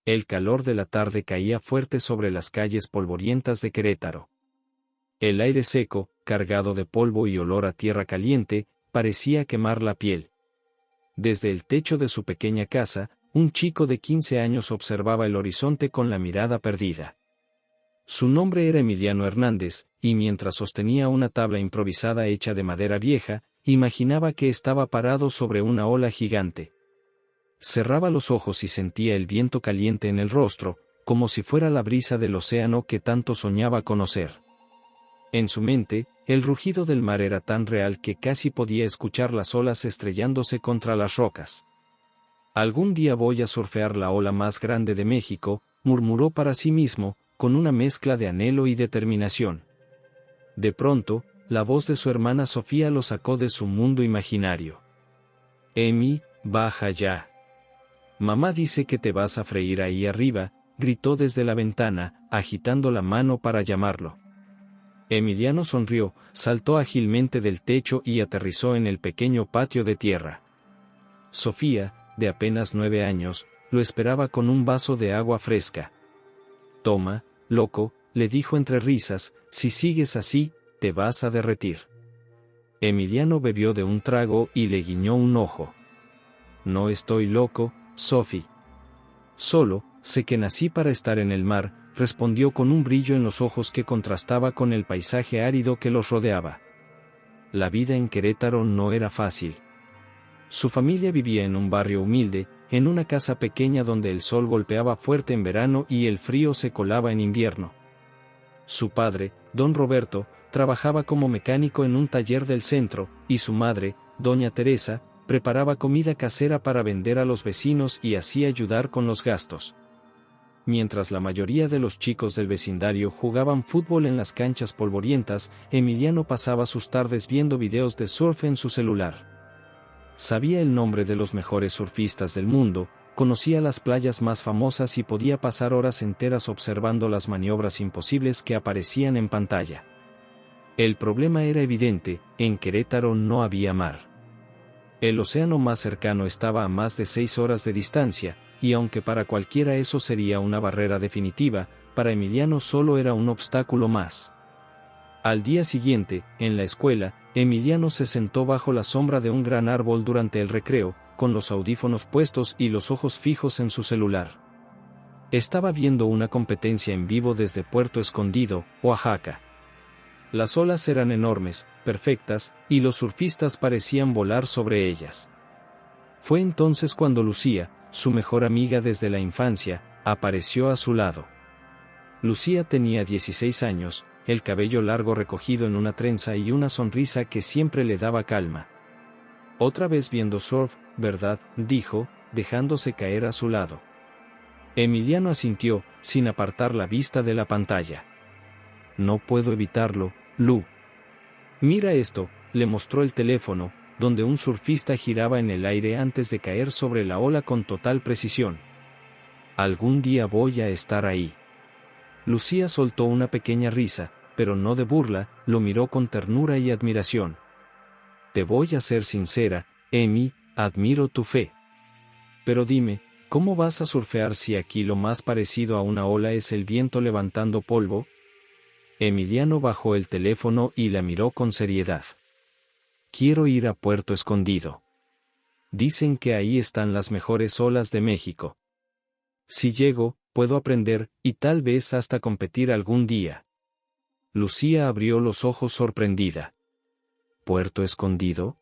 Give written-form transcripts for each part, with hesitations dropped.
El calor de la tarde caía fuerte sobre las calles polvorientas de Querétaro. El aire seco, cargado de polvo y olor a tierra caliente, parecía quemar la piel. Desde el techo de su pequeña casa, un chico de 15 años observaba el horizonte con la mirada perdida. Su nombre era Emiliano Hernández, y mientras sostenía una tabla improvisada hecha de madera vieja, imaginaba que estaba parado sobre una ola gigante. Cerraba los ojos y sentía el viento caliente en el rostro, como si fuera la brisa del océano que tanto soñaba conocer. En su mente, el rugido del mar era tan real que casi podía escuchar las olas estrellándose contra las rocas. «Algún día voy a surfear la ola más grande de México», murmuró para sí mismo, con una mezcla de anhelo y determinación. De pronto, la voz de su hermana Sofía lo sacó de su mundo imaginario. «Emi, baja ya. Mamá dice que te vas a freír ahí arriba», gritó desde la ventana, agitando la mano para llamarlo. Emiliano sonrió, saltó ágilmente del techo y aterrizó en el pequeño patio de tierra. Sofía, de apenas 9 años, lo esperaba con un vaso de agua fresca. «Toma, loco», le dijo entre risas, «si sigues así, te vas a derretir». Emiliano bebió de un trago y le guiñó un ojo. «No estoy loco, Sophie. Solo, sé que nací para estar en el mar», respondió con un brillo en los ojos que contrastaba con el paisaje árido que los rodeaba. La vida en Querétaro no era fácil. Su familia vivía en un barrio humilde, en una casa pequeña donde el sol golpeaba fuerte en verano y el frío se colaba en invierno. Su padre, don Roberto, trabajaba como mecánico en un taller del centro, y su madre, doña Teresa, preparaba comida casera para vender a los vecinos y así ayudar con los gastos. Mientras la mayoría de los chicos del vecindario jugaban fútbol en las canchas polvorientas, Emiliano pasaba sus tardes viendo videos de surf en su celular. Sabía el nombre de los mejores surfistas del mundo, conocía las playas más famosas y podía pasar horas enteras observando las maniobras imposibles que aparecían en pantalla. El problema era evidente: en Querétaro no había mar. El océano más cercano estaba a más de 6 horas de distancia, y aunque para cualquiera eso sería una barrera definitiva, para Emiliano solo era un obstáculo más. Al día siguiente, en la escuela, Emiliano se sentó bajo la sombra de un gran árbol durante el recreo, con los audífonos puestos y los ojos fijos en su celular. Estaba viendo una competencia en vivo desde Puerto Escondido, Oaxaca. Las olas eran enormes, perfectas, y los surfistas parecían volar sobre ellas. Fue entonces cuando Lucía, su mejor amiga desde la infancia, apareció a su lado. Lucía tenía 16 años, el cabello largo recogido en una trenza y una sonrisa que siempre le daba calma. «Otra vez viendo surf, ¿verdad?», dijo, dejándose caer a su lado. Emiliano asintió, sin apartar la vista de la pantalla. «No puedo evitarlo, Lu. Mira esto», le mostró el teléfono, donde un surfista giraba en el aire antes de caer sobre la ola con total precisión. «Algún día voy a estar ahí». Lucía soltó una pequeña risa, pero no de burla, lo miró con ternura y admiración. «Te voy a ser sincera, Emi, admiro tu fe. Pero dime, ¿cómo vas a surfear si aquí lo más parecido a una ola es el viento levantando polvo?» Emiliano bajó el teléfono y la miró con seriedad. «Quiero ir a Puerto Escondido. Dicen que ahí están las mejores olas de México. Si llego, puedo aprender, y tal vez hasta competir algún día». Lucía abrió los ojos sorprendida. «¿Puerto Escondido?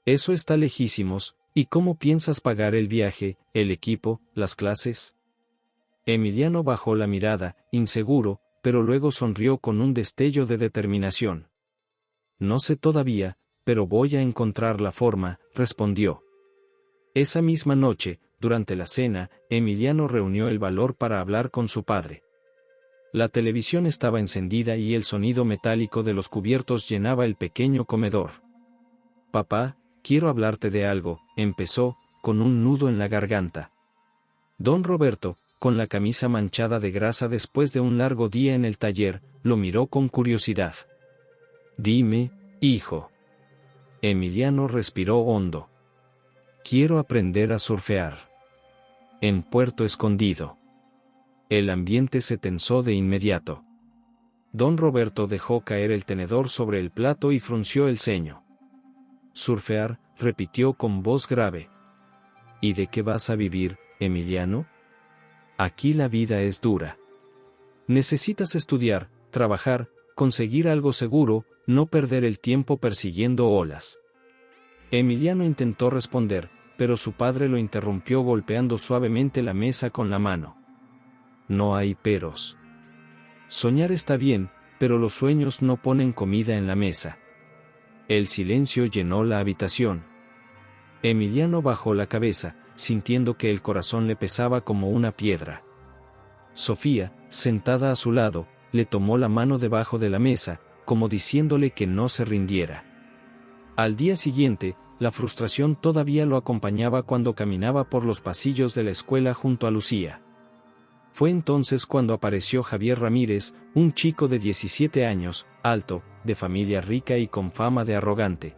Eso está lejísimos, ¿y cómo piensas pagar el viaje, el equipo, las clases?» Emiliano bajó la mirada, inseguro, pero luego sonrió con un destello de determinación. «No sé todavía, pero voy a encontrar la forma», respondió. Esa misma noche, durante la cena, Emiliano reunió el valor para hablar con su padre. La televisión estaba encendida y el sonido metálico de los cubiertos llenaba el pequeño comedor. «Papá, quiero hablarte de algo», empezó, con un nudo en la garganta. Don Roberto, con la camisa manchada de grasa después de un largo día en el taller, lo miró con curiosidad. «Dime, hijo». Emiliano respiró hondo. «Quiero aprender a surfear». En Puerto Escondido. El ambiente se tensó de inmediato. Don Roberto dejó caer el tenedor sobre el plato y frunció el ceño. Surfear, repitió con voz grave. ¿Y de qué vas a vivir, Emiliano? Aquí la vida es dura. Necesitas estudiar, trabajar, conseguir algo seguro, no perder el tiempo persiguiendo olas. Emiliano intentó responder, pero su padre lo interrumpió golpeando suavemente la mesa con la mano. No hay peros. Soñar está bien, pero los sueños no ponen comida en la mesa. El silencio llenó la habitación. Emiliano bajó la cabeza, sintiendo que el corazón le pesaba como una piedra. Sofía, sentada a su lado, le tomó la mano debajo de la mesa, como diciéndole que no se rindiera. Al día siguiente, la frustración todavía lo acompañaba cuando caminaba por los pasillos de la escuela junto a Lucía. Fue entonces cuando apareció Javier Ramírez, un chico de 17 años, alto, de familia rica y con fama de arrogante.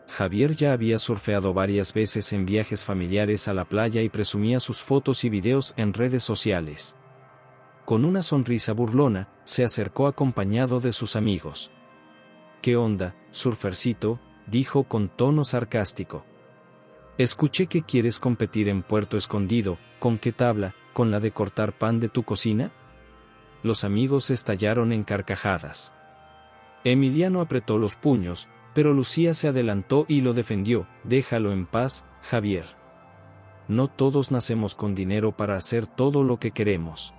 Javier ya había surfeado varias veces en viajes familiares a la playa y presumía sus fotos y videos en redes sociales. Con una sonrisa burlona, se acercó acompañado de sus amigos. «¿Qué onda, surfercito?», dijo con tono sarcástico. «Escuché que quieres competir en Puerto Escondido, ¿con qué tabla? ¿Con la de cortar pan de tu cocina?». Los amigos estallaron en carcajadas. Emiliano apretó los puños, pero Lucía se adelantó y lo defendió. «Déjalo en paz, Javier. No todos nacemos con dinero para hacer todo lo que queremos».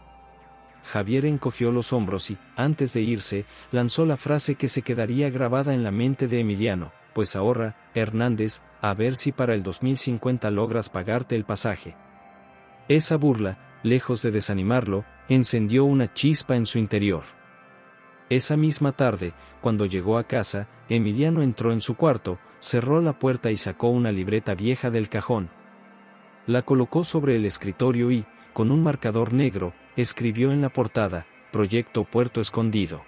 Javier encogió los hombros y, antes de irse, lanzó la frase que se quedaría grabada en la mente de Emiliano: «Pues ahorra, Hernández, a ver si para el 2050 logras pagarte el pasaje». Esa burla, lejos de desanimarlo, encendió una chispa en su interior. Esa misma tarde, cuando llegó a casa, Emiliano entró en su cuarto, cerró la puerta y sacó una libreta vieja del cajón. La colocó sobre el escritorio y, con un marcador negro, escribió en la portada: «Proyecto Puerto Escondido».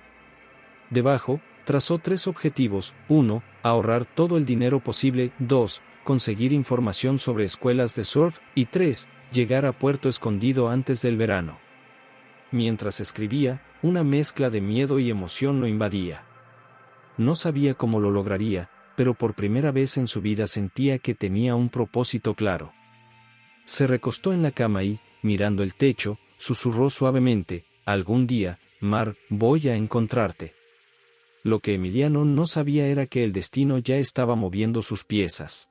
Debajo, trazó 3 objetivos: 1. Ahorrar todo el dinero posible; 2. Conseguir información sobre escuelas de surf; y 3. Llegar a Puerto Escondido antes del verano. Mientras escribía, una mezcla de miedo y emoción lo invadía. No sabía cómo lo lograría, pero por primera vez en su vida sentía que tenía un propósito claro. Se recostó en la cama y, mirando el techo, susurró suavemente: «Algún día, Mar, voy a encontrarte». Lo que Emiliano no sabía era que el destino ya estaba moviendo sus piezas.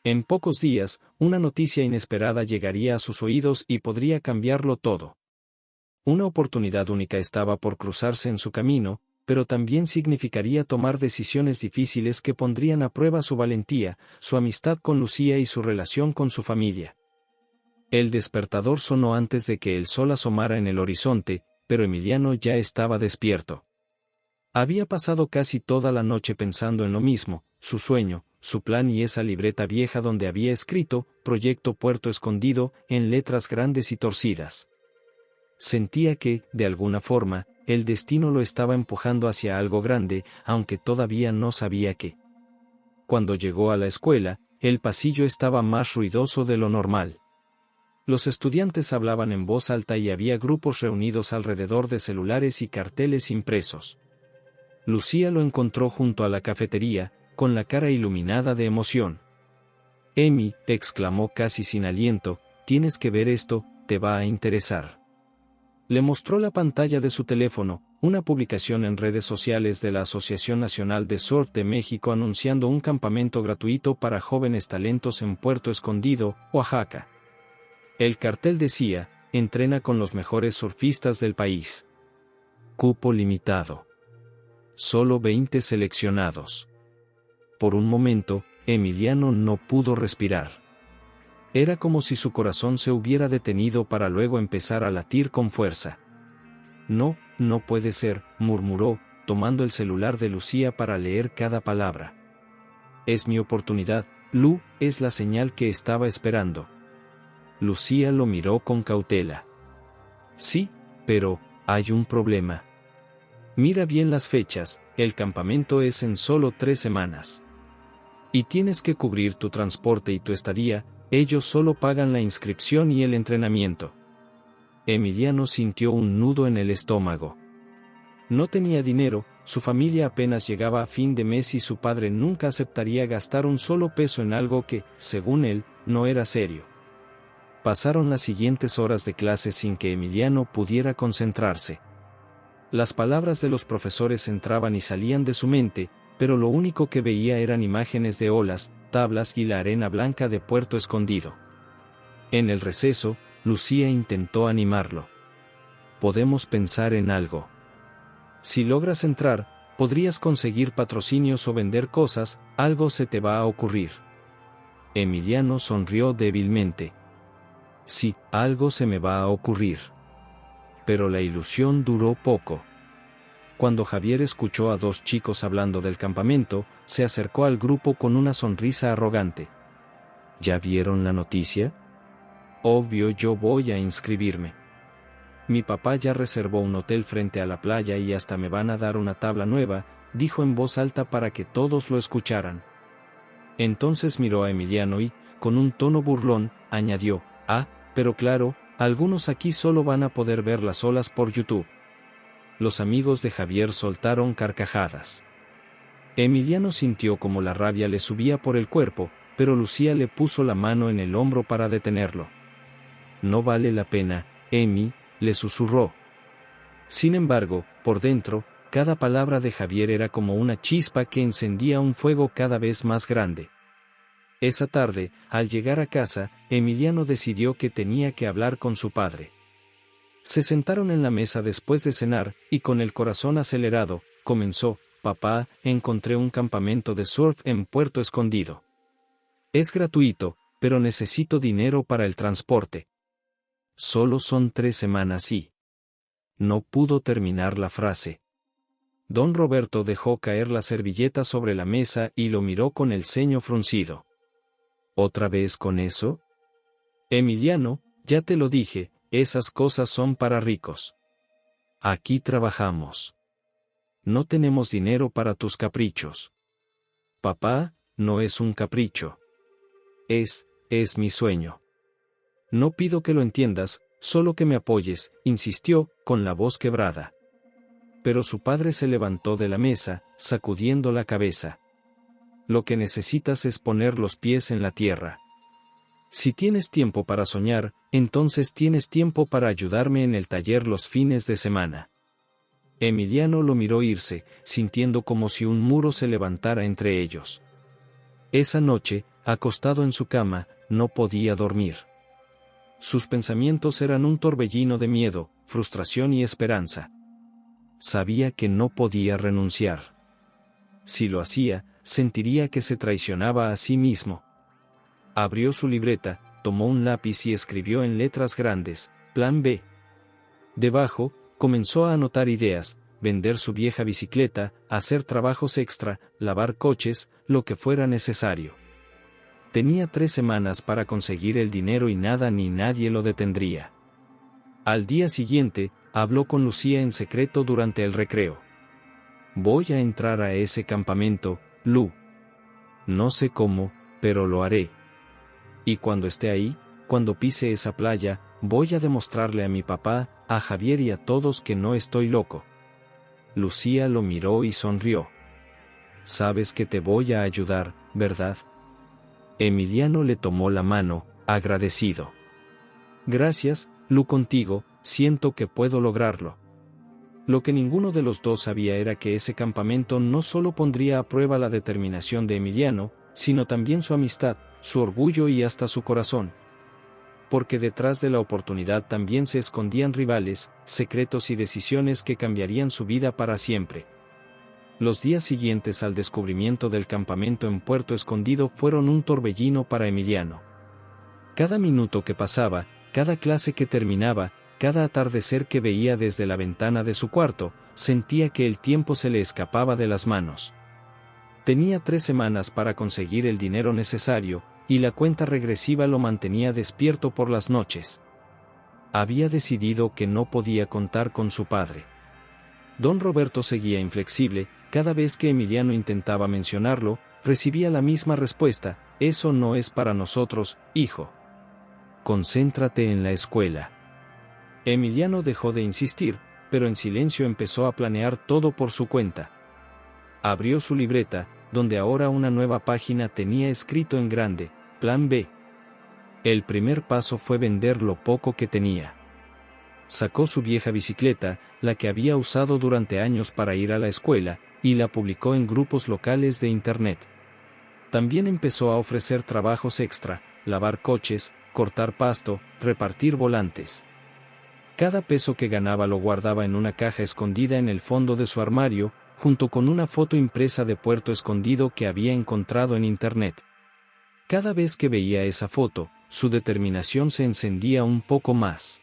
En pocos días, una noticia inesperada llegaría a sus oídos y podría cambiarlo todo. Una oportunidad única estaba por cruzarse en su camino, pero también significaría tomar decisiones difíciles que pondrían a prueba su valentía, su amistad con Lucía y su relación con su familia. El despertador sonó antes de que el sol asomara en el horizonte, pero Emiliano ya estaba despierto. Había pasado casi toda la noche pensando en lo mismo: su sueño, su plan y esa libreta vieja donde había escrito «Proyecto Puerto Escondido» en letras grandes y torcidas. Sentía que, de alguna forma, el destino lo estaba empujando hacia algo grande, aunque todavía no sabía qué. Cuando llegó a la escuela, el pasillo estaba más ruidoso de lo normal. Los estudiantes hablaban en voz alta y había grupos reunidos alrededor de celulares y carteles impresos. Lucía lo encontró junto a la cafetería, con la cara iluminada de emoción. «Emi», exclamó casi sin aliento, «tienes que ver esto, te va a interesar». Le mostró la pantalla de su teléfono, una publicación en redes sociales de la Asociación Nacional de Surf de México anunciando un campamento gratuito para jóvenes talentos en Puerto Escondido, Oaxaca. El cartel decía: «Entrena con los mejores surfistas del país. Cupo limitado. Solo 20 seleccionados». Por un momento, Emiliano no pudo respirar. Era como si su corazón se hubiera detenido para luego empezar a latir con fuerza. «No, no puede ser», murmuró, tomando el celular de Lucía para leer cada palabra. «Es mi oportunidad, Lu, es la señal que estaba esperando». Lucía lo miró con cautela. «Sí, pero, hay un problema. Mira bien las fechas, el campamento es en solo 3 semanas. Y tienes que cubrir tu transporte y tu estadía, ellos solo pagan la inscripción y el entrenamiento. Emiliano sintió un nudo en el estómago. No tenía dinero, su familia apenas llegaba a fin de mes y su padre nunca aceptaría gastar un solo peso en algo que, según él, no era serio. Pasaron las siguientes horas de clase sin que Emiliano pudiera concentrarse. Las palabras de los profesores entraban y salían de su mente, pero lo único que veía eran imágenes de olas, tablas y la arena blanca de Puerto Escondido. En el receso, Lucía intentó animarlo. Podemos pensar en algo. Si logras entrar, podrías conseguir patrocinios o vender cosas, algo se te va a ocurrir. Emiliano sonrió débilmente. Sí, algo se me va a ocurrir. Pero la ilusión duró poco. Cuando Javier escuchó a dos chicos hablando del campamento, se acercó al grupo con una sonrisa arrogante. ¿Ya vieron la noticia? Obvio, yo voy a inscribirme. Mi papá ya reservó un hotel frente a la playa y hasta me van a dar una tabla nueva, dijo en voz alta para que todos lo escucharan. Entonces miró a Emiliano y, con un tono burlón, añadió, pero claro, algunos aquí solo van a poder ver las olas por YouTube. Los amigos de Javier soltaron carcajadas. Emiliano sintió como la rabia le subía por el cuerpo, pero Lucía le puso la mano en el hombro para detenerlo. No vale la pena, Emi, le susurró. Sin embargo, por dentro, cada palabra de Javier era como una chispa que encendía un fuego cada vez más grande. Esa tarde, al llegar a casa, Emiliano decidió que tenía que hablar con su padre. Se sentaron en la mesa después de cenar, y con el corazón acelerado, comenzó, «Papá, encontré un campamento de surf en Puerto Escondido. Es gratuito, pero necesito dinero para el transporte». Solo son 3 semanas y... No pudo terminar la frase. Don Roberto dejó caer la servilleta sobre la mesa y lo miró con el ceño fruncido. ¿Otra vez con eso? Emiliano, ya te lo dije, esas cosas son para ricos. Aquí trabajamos. No tenemos dinero para tus caprichos. Papá, no es un capricho. Es mi sueño. No pido que lo entiendas, solo que me apoyes, insistió, con la voz quebrada. Pero su padre se levantó de la mesa, sacudiendo la cabeza. Lo que necesitas es poner los pies en la tierra. Si tienes tiempo para soñar, entonces tienes tiempo para ayudarme en el taller los fines de semana. Emiliano lo miró irse, sintiendo como si un muro se levantara entre ellos. Esa noche, acostado en su cama, no podía dormir. Sus pensamientos eran un torbellino de miedo, frustración y esperanza. Sabía que no podía renunciar. Si lo hacía, sentiría que se traicionaba a sí mismo. Abrió su libreta, tomó un lápiz y escribió en letras grandes, Plan B. Debajo, comenzó a anotar ideas, vender su vieja bicicleta, hacer trabajos extra, lavar coches, lo que fuera necesario. Tenía 3 semanas para conseguir el dinero y nada ni nadie lo detendría. Al día siguiente, habló con Lucía en secreto durante el recreo. Voy a entrar a ese campamento, Lu. No sé cómo, pero lo haré. Y cuando esté ahí, cuando pise esa playa, voy a demostrarle a mi papá, a Javier y a todos que no estoy loco. Lucía lo miró y sonrió. Sabes que te voy a ayudar, ¿verdad? Emiliano le tomó la mano, agradecido. Gracias, Lu, contigo, siento que puedo lograrlo. Lo que ninguno de los dos sabía era que ese campamento no solo pondría a prueba la determinación de Emiliano, sino también su amistad, su orgullo y hasta su corazón. Porque detrás de la oportunidad también se escondían rivales, secretos y decisiones que cambiarían su vida para siempre. Los días siguientes al descubrimiento del campamento en Puerto Escondido fueron un torbellino para Emiliano. Cada minuto que pasaba, cada clase que terminaba, cada atardecer que veía desde la ventana de su cuarto, sentía que el tiempo se le escapaba de las manos. Tenía 3 semanas para conseguir el dinero necesario, y la cuenta regresiva lo mantenía despierto por las noches. Había decidido que no podía contar con su padre. Don Roberto seguía inflexible, cada vez que Emiliano intentaba mencionarlo, recibía la misma respuesta, Eso no es para nosotros, hijo. Concéntrate en la escuela. Emiliano dejó de insistir, pero en silencio empezó a planear todo por su cuenta. Abrió su libreta, donde ahora una nueva página tenía escrito en grande, Plan B. El primer paso fue vender lo poco que tenía. Sacó su vieja bicicleta, la que había usado durante años para ir a la escuela, y la publicó en grupos locales de internet. También empezó a ofrecer trabajos extra, lavar coches, cortar pasto, repartir volantes. Cada peso que ganaba lo guardaba en una caja escondida en el fondo de su armario, junto con una foto impresa de Puerto Escondido que había encontrado en internet. Cada vez que veía esa foto, su determinación se encendía un poco más.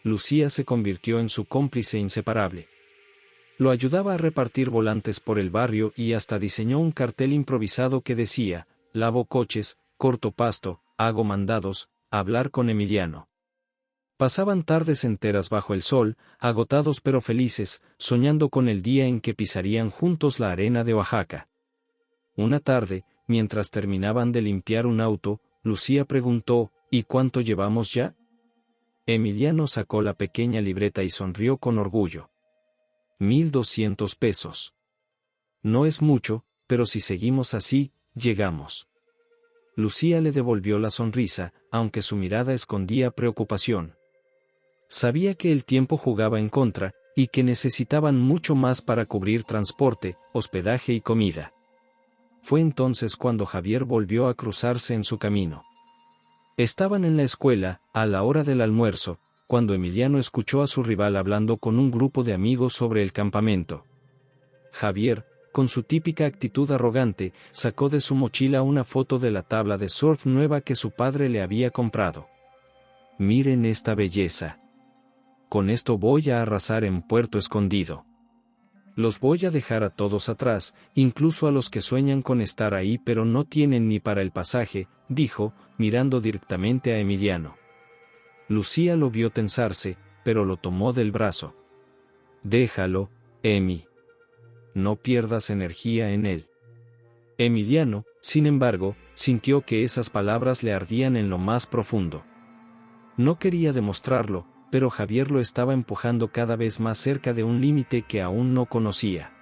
Lucía se convirtió en su cómplice inseparable. Lo ayudaba a repartir volantes por el barrio y hasta diseñó un cartel improvisado que decía: lavo coches, corto pasto, hago mandados, hablar con Emiliano. Pasaban tardes enteras bajo el sol, agotados pero felices, soñando con el día en que pisarían juntos la arena de Oaxaca. Una tarde, mientras terminaban de limpiar un auto, Lucía preguntó: ¿y cuánto llevamos ya? Emiliano sacó la pequeña libreta y sonrió con orgullo. 1,200 pesos. No es mucho, pero si seguimos así, llegamos. Lucía le devolvió la sonrisa, aunque su mirada escondía preocupación. Sabía que el tiempo jugaba en contra, y que necesitaban mucho más para cubrir transporte, hospedaje y comida. Fue entonces cuando Javier volvió a cruzarse en su camino. Estaban en la escuela, a la hora del almuerzo, cuando Emiliano escuchó a su rival hablando con un grupo de amigos sobre el campamento. Javier, con su típica actitud arrogante, sacó de su mochila una foto de la tabla de surf nueva que su padre le había comprado. «Miren esta belleza. Con esto voy a arrasar en Puerto Escondido. Los voy a dejar a todos atrás, incluso a los que sueñan con estar ahí pero no tienen ni para el pasaje», dijo, mirando directamente a Emiliano. Lucía lo vio tensarse, pero lo tomó del brazo. «Déjalo, Emi. No pierdas energía en él». Emiliano, sin embargo, sintió que esas palabras le ardían en lo más profundo. No quería demostrarlo, pero Javier lo estaba empujando cada vez más cerca de un límite que aún no conocía.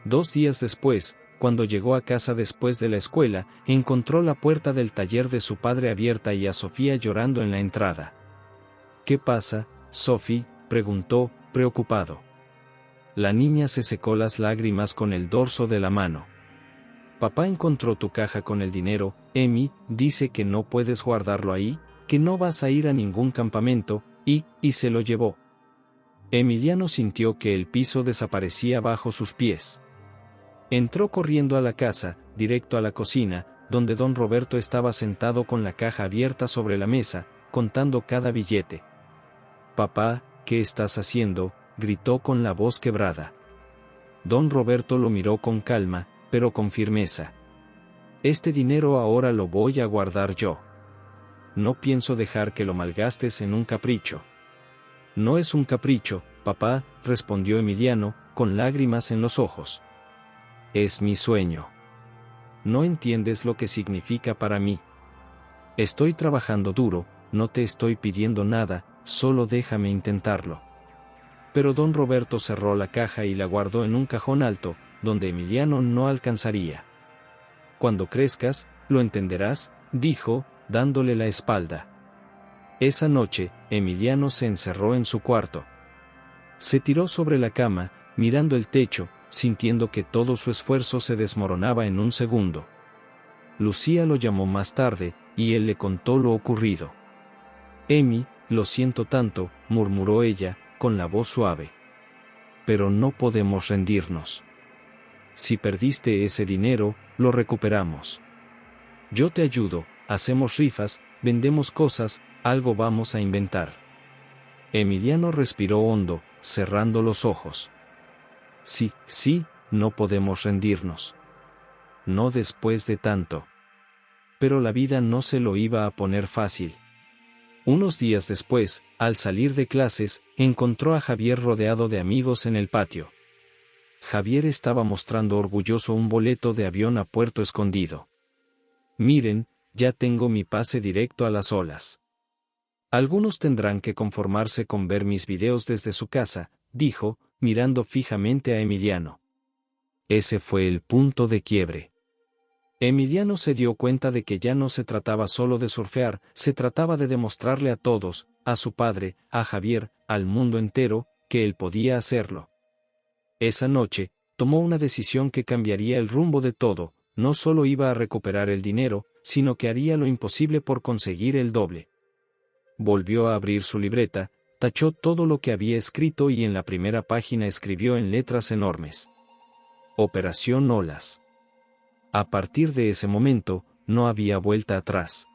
2 días después, cuando llegó a casa después de la escuela, encontró la puerta del taller de su padre abierta y a Sofía llorando en la entrada. «¿Qué pasa, Sophie?», preguntó, preocupado. La niña se secó las lágrimas con el dorso de la mano. «Papá encontró tu caja con el dinero, Emi, dice que no puedes guardarlo ahí, que no vas a ir a ningún campamento, y se lo llevó». Emiliano sintió que el piso desaparecía bajo sus pies. Entró corriendo a la casa, directo a la cocina, donde don Roberto estaba sentado con la caja abierta sobre la mesa, contando cada billete. «Papá, ¿qué estás haciendo?», gritó con la voz quebrada. Don Roberto lo miró con calma, pero con firmeza. «Este dinero ahora lo voy a guardar yo. No pienso dejar que lo malgastes en un capricho». «No es un capricho, papá», respondió Emiliano, con lágrimas en los ojos. «Es mi sueño. No entiendes lo que significa para mí. Estoy trabajando duro, no te estoy pidiendo nada, solo déjame intentarlo». Pero don Roberto cerró la caja y la guardó en un cajón alto, donde Emiliano no alcanzaría. «Cuando crezcas, lo entenderás», dijo, dándole la espalda. Esa noche, Emiliano se encerró en su cuarto. Se tiró sobre la cama, mirando el techo, sintiendo que todo su esfuerzo se desmoronaba en un segundo. Lucía lo llamó más tarde, y él le contó lo ocurrido. «Emi, lo siento tanto», murmuró ella, con la voz suave. «Pero no podemos rendirnos. Si perdiste ese dinero, lo recuperamos. Yo te ayudo, hacemos rifas, vendemos cosas, algo vamos a inventar». Emiliano respiró hondo, cerrando los ojos. Sí, no podemos rendirnos. No después de tanto. Pero la vida no se lo iba a poner fácil. Unos días después, al salir de clases, encontró a Javier rodeado de amigos en el patio. Javier estaba mostrando orgulloso un boleto de avión a Puerto Escondido. Miren, ya tengo mi pase directo a las olas. Algunos tendrán que conformarse con ver mis videos desde su casa, dijo, mirando fijamente a Emiliano. Ese fue el punto de quiebre. Emiliano se dio cuenta de que ya no se trataba solo de surfear, se trataba de demostrarle a todos, a su padre, a Javier, al mundo entero, que él podía hacerlo. Esa noche, tomó una decisión que cambiaría el rumbo de todo, no solo iba a recuperar el dinero, sino que haría lo imposible por conseguir el doble. Volvió a abrir su libreta, tachó todo lo que había escrito y en la primera página escribió en letras enormes: Operación Olas. A partir de ese momento, no había vuelta atrás.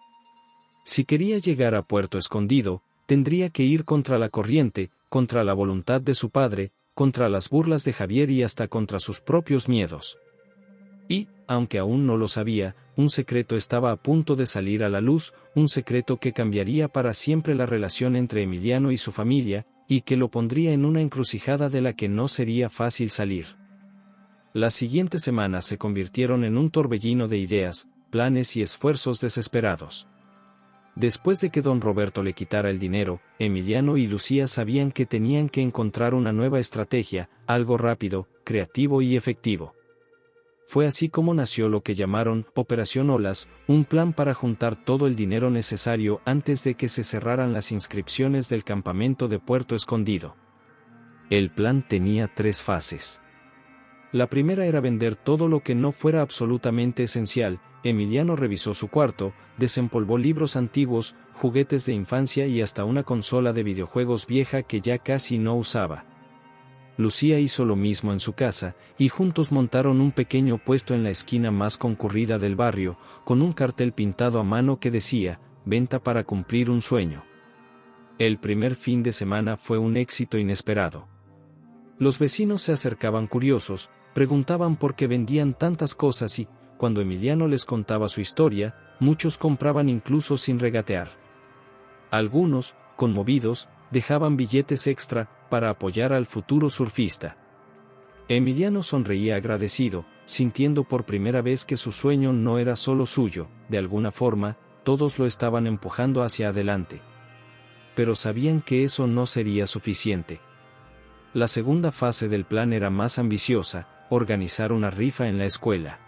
Si quería llegar a Puerto Escondido, tendría que ir contra la corriente, contra la voluntad de su padre, contra las burlas de Javier y hasta contra sus propios miedos. Y, aunque aún no lo sabía, un secreto estaba a punto de salir a la luz, un secreto que cambiaría para siempre la relación entre Emiliano y su familia, y que lo pondría en una encrucijada de la que no sería fácil salir. Las siguientes semanas se convirtieron en un torbellino de ideas, planes y esfuerzos desesperados. Después de que don Roberto le quitara el dinero, Emiliano y Lucía sabían que tenían que encontrar una nueva estrategia, algo rápido, creativo y efectivo. Fue así como nació lo que llamaron Operación Olas, un plan para juntar todo el dinero necesario antes de que se cerraran las inscripciones del campamento de Puerto Escondido. El plan tenía 3 fases. La primera era vender todo lo que no fuera absolutamente esencial. Emiliano revisó su cuarto, desempolvó libros antiguos, juguetes de infancia y hasta una consola de videojuegos vieja que ya casi no usaba. Lucía hizo lo mismo en su casa, y juntos montaron un pequeño puesto en la esquina más concurrida del barrio, con un cartel pintado a mano que decía: venta para cumplir un sueño. El primer fin de semana fue un éxito inesperado. Los vecinos se acercaban curiosos, preguntaban por qué vendían tantas cosas y, cuando Emiliano les contaba su historia, muchos compraban incluso sin regatear. Algunos, conmovidos, dejaban billetes extra para apoyar al futuro surfista. Emiliano sonreía agradecido, sintiendo por primera vez que su sueño no era solo suyo, de alguna forma, todos lo estaban empujando hacia adelante. Pero sabían que eso no sería suficiente. La segunda fase del plan era más ambiciosa: organizar una rifa en la escuela.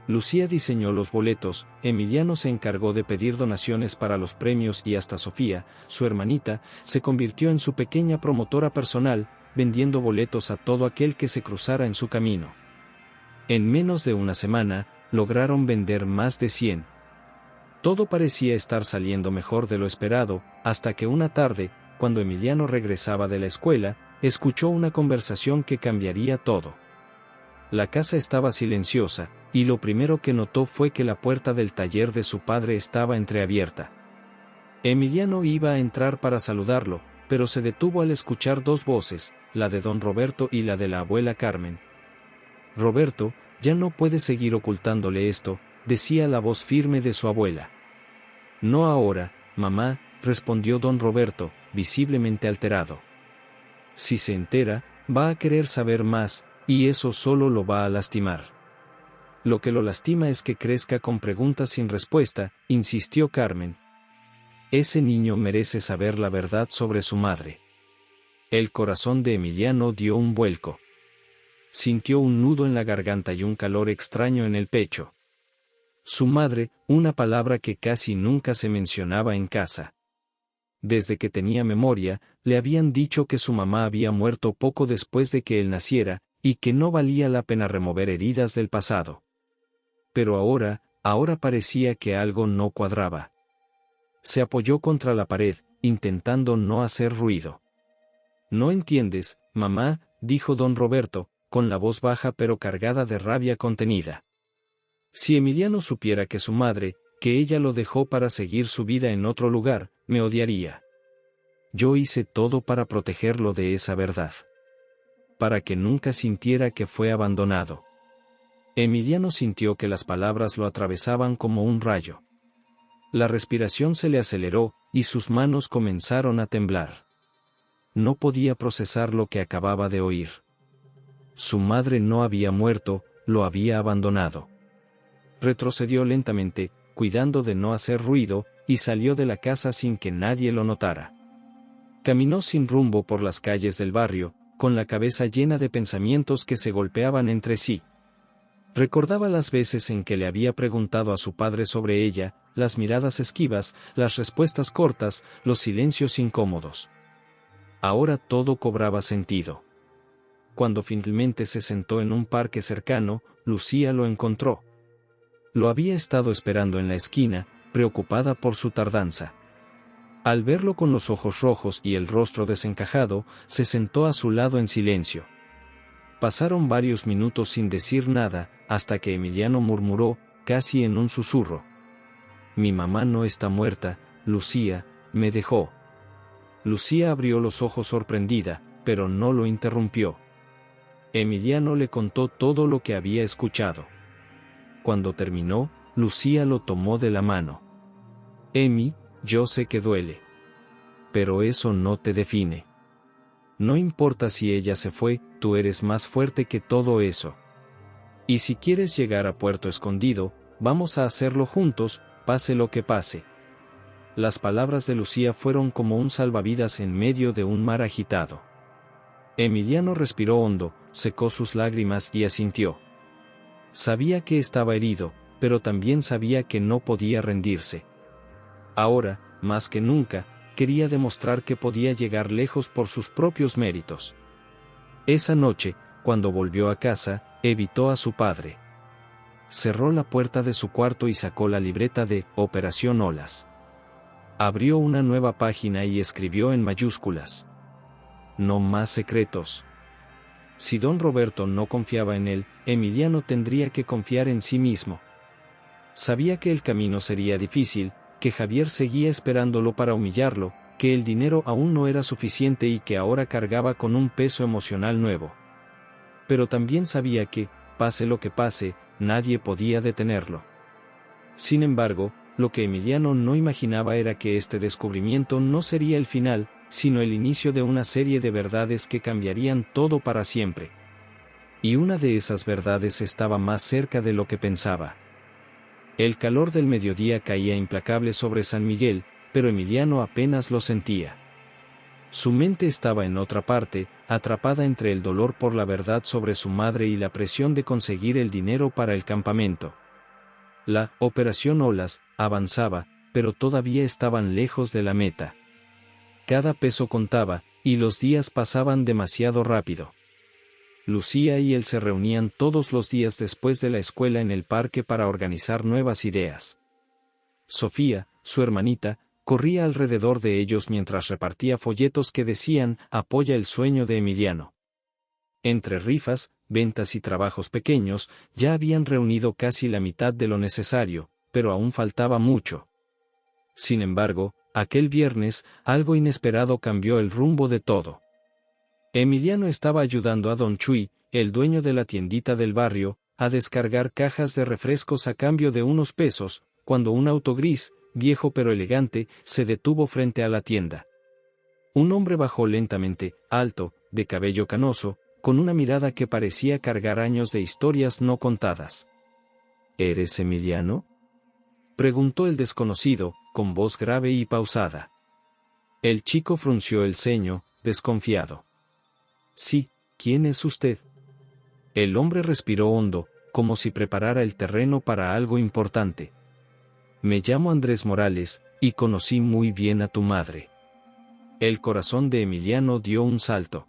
Lucía diseñó los boletos, Emiliano se encargó de pedir donaciones para los premios y hasta Sofía, su hermanita, se convirtió en su pequeña promotora personal, vendiendo boletos a todo aquel que se cruzara en su camino. En menos de una semana, lograron vender más de 100. Todo parecía estar saliendo mejor de lo esperado, hasta que una tarde, cuando Emiliano regresaba de la escuela, escuchó una conversación que cambiaría todo. La casa estaba silenciosa, y lo primero que notó fue que la puerta del taller de su padre estaba entreabierta. Emiliano iba a entrar para saludarlo, pero se detuvo al escuchar 2 voces, la de don Roberto y la de la abuela Carmen. Roberto, ya no puede seguir ocultándole esto, decía la voz firme de su abuela. No ahora, mamá, respondió don Roberto, visiblemente alterado. Si se entera, va a querer saber más, y eso solo lo va a lastimar. Lo que lo lastima es que crezca con preguntas sin respuesta, insistió Carmen. Ese niño merece saber la verdad sobre su madre. El corazón de Emiliano dio un vuelco. Sintió un nudo en la garganta y un calor extraño en el pecho. Su madre, una palabra que casi nunca se mencionaba en casa. Desde que tenía memoria, le habían dicho que su mamá había muerto poco después de que él naciera, y que no valía la pena remover heridas del pasado. Pero ahora parecía que algo no cuadraba. Se apoyó contra la pared, intentando no hacer ruido. «No entiendes, mamá», dijo don Roberto, con la voz baja pero cargada de rabia contenida. «Si Emiliano supiera que su madre, que ella lo dejó para seguir su vida en otro lugar, me odiaría. Yo hice todo para protegerlo de esa verdad. Para que nunca sintiera que fue abandonado». Emiliano sintió que las palabras lo atravesaban como un rayo. La respiración se le aceleró, y sus manos comenzaron a temblar. No podía procesar lo que acababa de oír. Su madre no había muerto, lo había abandonado. retrocedió lentamente, cuidando de no hacer ruido, y salió de la casa sin que nadie lo notara. Caminó sin rumbo por las calles del barrio, con la cabeza llena de pensamientos que se golpeaban entre sí. Recordaba las veces en que le había preguntado a su padre sobre ella, las miradas esquivas, las respuestas cortas, los silencios incómodos. Ahora todo cobraba sentido. Cuando finalmente se sentó en un parque cercano, Lucía lo encontró. Lo había estado esperando en la esquina, preocupada por su tardanza. Al verlo con los ojos rojos y el rostro desencajado, se sentó a su lado en silencio. Pasaron varios minutos sin decir nada, hasta que Emiliano murmuró, casi en un susurro: «Mi mamá no está muerta, Lucía, me dejó». Lucía abrió los ojos sorprendida, pero no lo interrumpió. Emiliano le contó todo lo que había escuchado. Cuando terminó, Lucía lo tomó de la mano. «Emi, yo sé que duele. Pero eso no te define. No importa si ella se fue, tú eres más fuerte que todo eso. Y si quieres llegar a Puerto Escondido, vamos a hacerlo juntos, pase lo que pase». Las palabras de Lucía fueron como un salvavidas en medio de un mar agitado. Emiliano respiró hondo, secó sus lágrimas y asintió. Sabía que estaba herido, pero también sabía que no podía rendirse. Ahora, más que nunca, quería demostrar que podía llegar lejos por sus propios méritos. Esa noche, cuando volvió a casa, evitó a su padre. Cerró la puerta de su cuarto y sacó la libreta de Operación Olas. Abrió una nueva página y escribió en mayúsculas: «No más secretos». Si don Roberto no confiaba en él, Emiliano tendría que confiar en sí mismo. Sabía que el camino sería difícil, que Javier seguía esperándolo para humillarlo, que el dinero aún no era suficiente y que ahora cargaba con un peso emocional nuevo. Pero también sabía que, pase lo que pase, nadie podía detenerlo. Sin embargo, lo que Emiliano no imaginaba era que este descubrimiento no sería el final, sino el inicio de una serie de verdades que cambiarían todo para siempre. Y una de esas verdades estaba más cerca de lo que pensaba. El calor del mediodía caía implacable sobre San Miguel, pero Emiliano apenas lo sentía. Su mente estaba en otra parte, atrapada entre el dolor por la verdad sobre su madre y la presión de conseguir el dinero para el campamento. La Operación Olas avanzaba, pero todavía estaban lejos de la meta. Cada peso contaba, y los días pasaban demasiado rápido. Lucía y él se reunían todos los días después de la escuela en el parque para organizar nuevas ideas. Sofía, su hermanita, corría alrededor de ellos mientras repartía folletos que decían: «Apoya el sueño de Emiliano». Entre rifas, ventas y trabajos pequeños, ya habían reunido casi la mitad de lo necesario, pero aún faltaba mucho. Sin embargo, aquel viernes, algo inesperado cambió el rumbo de todo. Emiliano estaba ayudando a don Chuy, el dueño de la tiendita del barrio, a descargar cajas de refrescos a cambio de unos pesos, cuando un auto gris, viejo pero elegante, se detuvo frente a la tienda. Un hombre bajó lentamente, alto, de cabello canoso, con una mirada que parecía cargar años de historias no contadas. «¿Eres Emiliano?», preguntó el desconocido, con voz grave y pausada. El chico frunció el ceño, desconfiado. «Sí, ¿quién es usted?». El hombre respiró hondo, como si preparara el terreno para algo importante. «Me llamo Andrés Morales, y conocí muy bien a tu madre». El corazón de Emiliano dio un salto.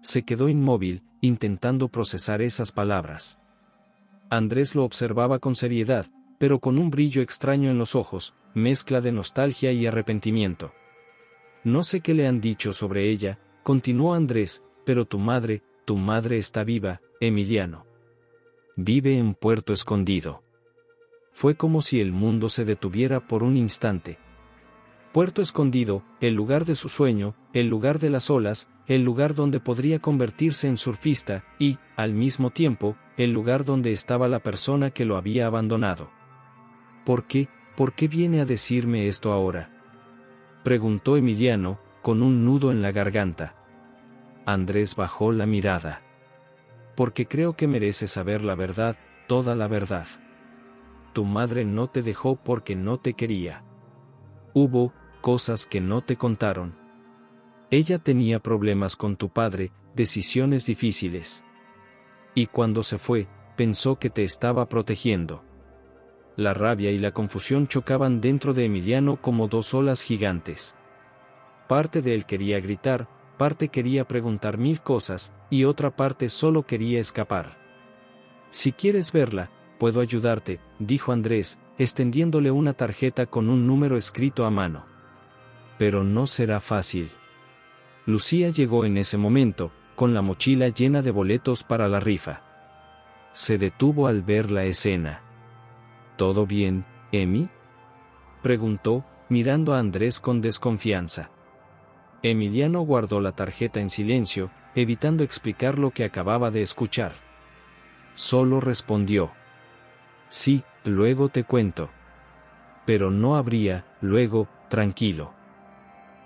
Se quedó inmóvil, intentando procesar esas palabras. Andrés lo observaba con seriedad, pero con un brillo extraño en los ojos, mezcla de nostalgia y arrepentimiento. «No sé qué le han dicho sobre ella», continuó Andrés, «pero tu madre está viva, Emiliano. Vive en Puerto Escondido». Fue como si el mundo se detuviera por un instante. Puerto Escondido, el lugar de su sueño, el lugar de las olas, el lugar donde podría convertirse en surfista, y, al mismo tiempo, el lugar donde estaba la persona que lo había abandonado. «¿Por qué viene a decirme esto ahora?», preguntó Emiliano, con un nudo en la garganta. Andrés bajó la mirada. «Porque creo que merece saber la verdad, toda la verdad». Tu madre no te dejó porque no te quería. Hubo cosas que no te contaron. Ella tenía problemas con tu padre, decisiones difíciles. Y cuando se fue, pensó que te estaba protegiendo. La rabia y la confusión chocaban dentro de Emiliano como dos olas gigantes. Parte de él quería gritar, parte quería preguntar mil cosas, y otra parte solo quería escapar. Si quieres verla, puedo ayudarte, dijo Andrés, extendiéndole una tarjeta con un número escrito a mano. Pero no será fácil. Lucía llegó en ese momento, con la mochila llena de boletos para la rifa. Se detuvo al ver la escena. ¿Todo bien, Emi?, preguntó, mirando a Andrés con desconfianza. Emiliano guardó la tarjeta en silencio, evitando explicar lo que acababa de escuchar. Solo respondió: sí, luego te cuento. Pero no habría, luego, tranquilo.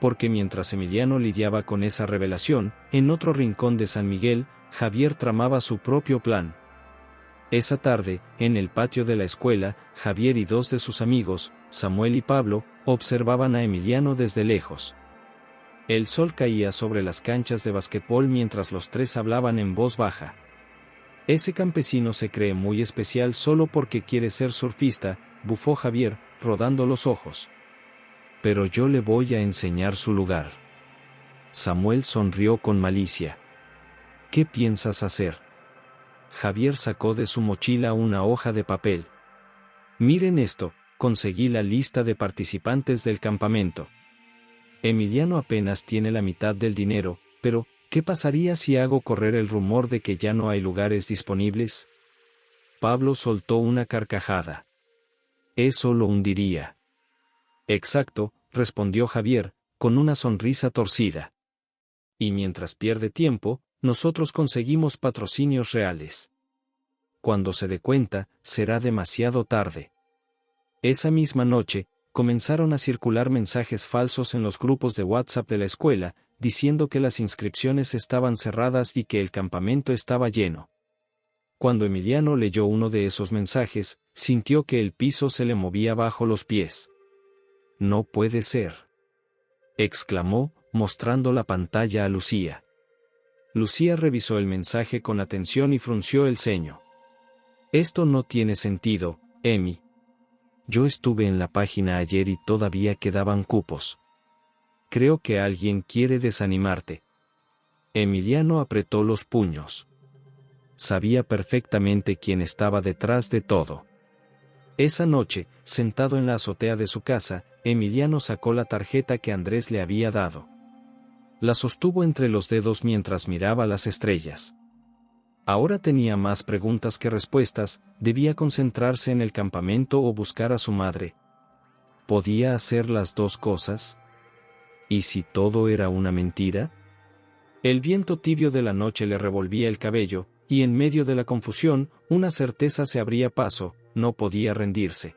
Porque mientras Emiliano lidiaba con esa revelación, en otro rincón de San Miguel, Javier tramaba su propio plan. Esa tarde, en el patio de la escuela, Javier y dos de sus amigos, Samuel y Pablo, observaban a Emiliano desde lejos. El sol caía sobre las canchas de basquetbol mientras los tres hablaban en voz baja. Ese campesino se cree muy especial solo porque quiere ser surfista, bufó Javier, rodando los ojos. Pero yo le voy a enseñar su lugar. Samuel sonrió con malicia. ¿Qué piensas hacer? Javier sacó de su mochila una hoja de papel. Miren esto, conseguí la lista de participantes del campamento. Emiliano apenas tiene la mitad del dinero, pero, ¿qué pasaría si hago correr el rumor de que ya no hay lugares disponibles? Pablo soltó una carcajada. Eso lo hundiría. Exacto, respondió Javier, con una sonrisa torcida. Y mientras pierde tiempo, nosotros conseguimos patrocinios reales. Cuando se dé cuenta, será demasiado tarde. Esa misma noche, comenzaron a circular mensajes falsos en los grupos de WhatsApp de la escuela, diciendo que las inscripciones estaban cerradas y que el campamento estaba lleno. Cuando Emiliano leyó uno de esos mensajes, sintió que el piso se le movía bajo los pies. No puede ser, exclamó, mostrando la pantalla a Lucía. Lucía revisó el mensaje con atención y frunció el ceño. Esto no tiene sentido, Emi. Yo estuve en la página ayer y todavía quedaban cupos. Creo que alguien quiere desanimarte. Emiliano apretó los puños. Sabía perfectamente quién estaba detrás de todo. Esa noche, sentado en la azotea de su casa, Emiliano sacó la tarjeta que Andrés le había dado. La sostuvo entre los dedos mientras miraba las estrellas. Ahora tenía más preguntas que respuestas, debía concentrarse en el campamento o buscar a su madre. ¿Podía hacer las dos cosas? ¿Y si todo era una mentira? El viento tibio de la noche le revolvía el cabello, y en medio de la confusión, una certeza se abría paso: no podía rendirse.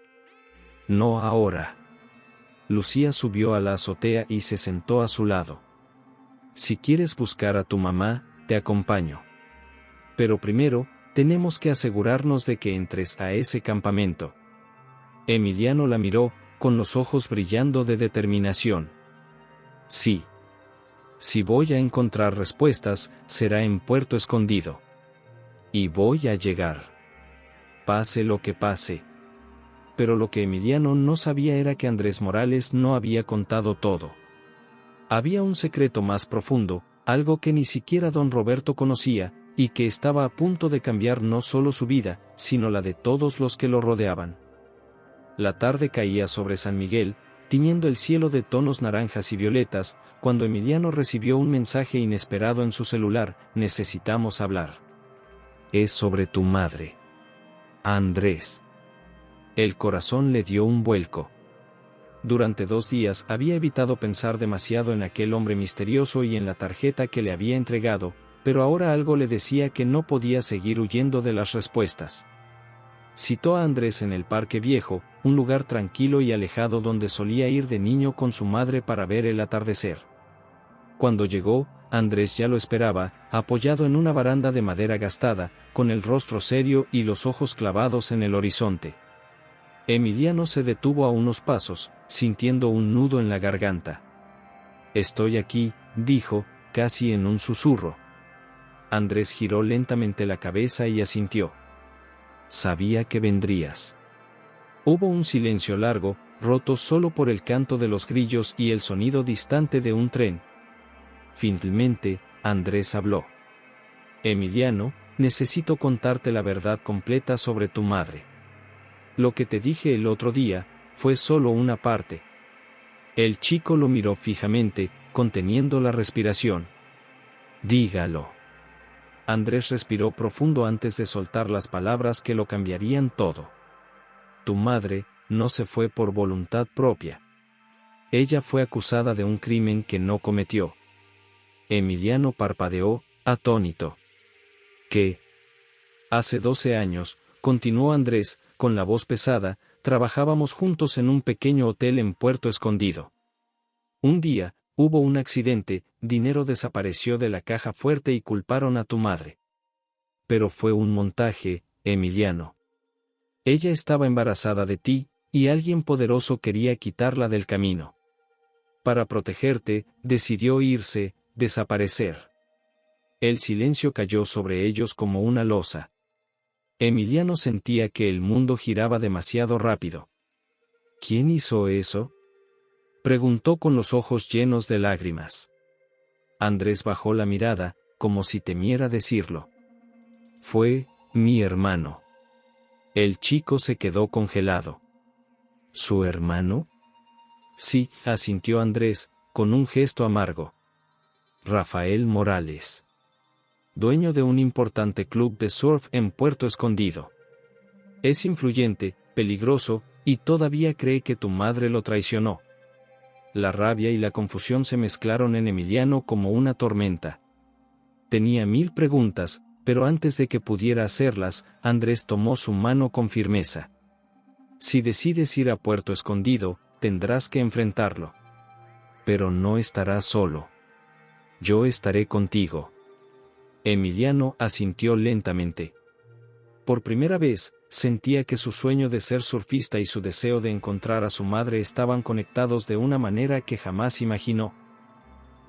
No ahora. Lucía subió a la azotea y se sentó a su lado. Si quieres buscar a tu mamá, te acompaño. Pero primero, tenemos que asegurarnos de que entres a ese campamento. Emiliano la miró, con los ojos brillando de determinación. Sí. Si voy a encontrar respuestas, será en Puerto Escondido. Y voy a llegar. Pase lo que pase. Pero lo que Emiliano no sabía era que Andrés Morales no había contado todo. Había un secreto más profundo, algo que ni siquiera don Roberto conocía, y que estaba a punto de cambiar no solo su vida, sino la de todos los que lo rodeaban. La tarde caía sobre San Miguel, tiñendo el cielo de tonos naranjas y violetas, cuando Emiliano recibió un mensaje inesperado en su celular: necesitamos hablar. Es sobre tu madre. Andrés. El corazón le dio un vuelco. Durante 2 días había evitado pensar demasiado en aquel hombre misterioso y en la tarjeta que le había entregado, pero ahora algo le decía que no podía seguir huyendo de las respuestas. Citó a Andrés en el Parque Viejo, un lugar tranquilo y alejado donde solía ir de niño con su madre para ver el atardecer. Cuando llegó, Andrés ya lo esperaba, apoyado en una baranda de madera gastada, con el rostro serio y los ojos clavados en el horizonte. Emiliano se detuvo a unos pasos, sintiendo un nudo en la garganta. «Estoy aquí», dijo, casi en un susurro. Andrés giró lentamente la cabeza y asintió. «Sabía que vendrías». Hubo un silencio largo, roto solo por el canto de los grillos y el sonido distante de un tren. Finalmente, Andrés habló. «Emiliano, necesito contarte la verdad completa sobre tu madre. Lo que te dije el otro día, fue solo una parte». El chico lo miró fijamente, conteniendo la respiración. «Dígalo». Andrés respiró profundo antes de soltar las palabras que lo cambiarían todo. «Tu madre no se fue por voluntad propia. Ella fue acusada de un crimen que no cometió». Emiliano parpadeó, atónito. «¿Qué?» «Hace 12 años», continuó Andrés, con la voz pesada, «trabajábamos juntos en un pequeño hotel en Puerto Escondido. Un día, hubo un accidente, dinero desapareció de la caja fuerte y culparon a tu madre. Pero fue un montaje, Emiliano. Ella estaba embarazada de ti, y alguien poderoso quería quitarla del camino. Para protegerte, decidió irse, desaparecer». El silencio cayó sobre ellos como una losa. Emiliano sentía que el mundo giraba demasiado rápido. «¿Quién hizo eso?», preguntó con los ojos llenos de lágrimas. Andrés bajó la mirada, como si temiera decirlo. «Fue mi hermano». El chico se quedó congelado. «¿Su hermano?». «Sí», asintió Andrés, con un gesto amargo. «Rafael Morales. Dueño de un importante club de surf en Puerto Escondido. Es influyente, peligroso, y todavía cree que tu madre lo traicionó». La rabia y la confusión se mezclaron en Emiliano como una tormenta. Tenía 1000 preguntas, pero antes de que pudiera hacerlas, Andrés tomó su mano con firmeza. «Si decides ir a Puerto Escondido, tendrás que enfrentarlo. Pero no estarás solo. Yo estaré contigo». Emiliano asintió lentamente. Por primera vez, sentía que su sueño de ser surfista y su deseo de encontrar a su madre estaban conectados de una manera que jamás imaginó.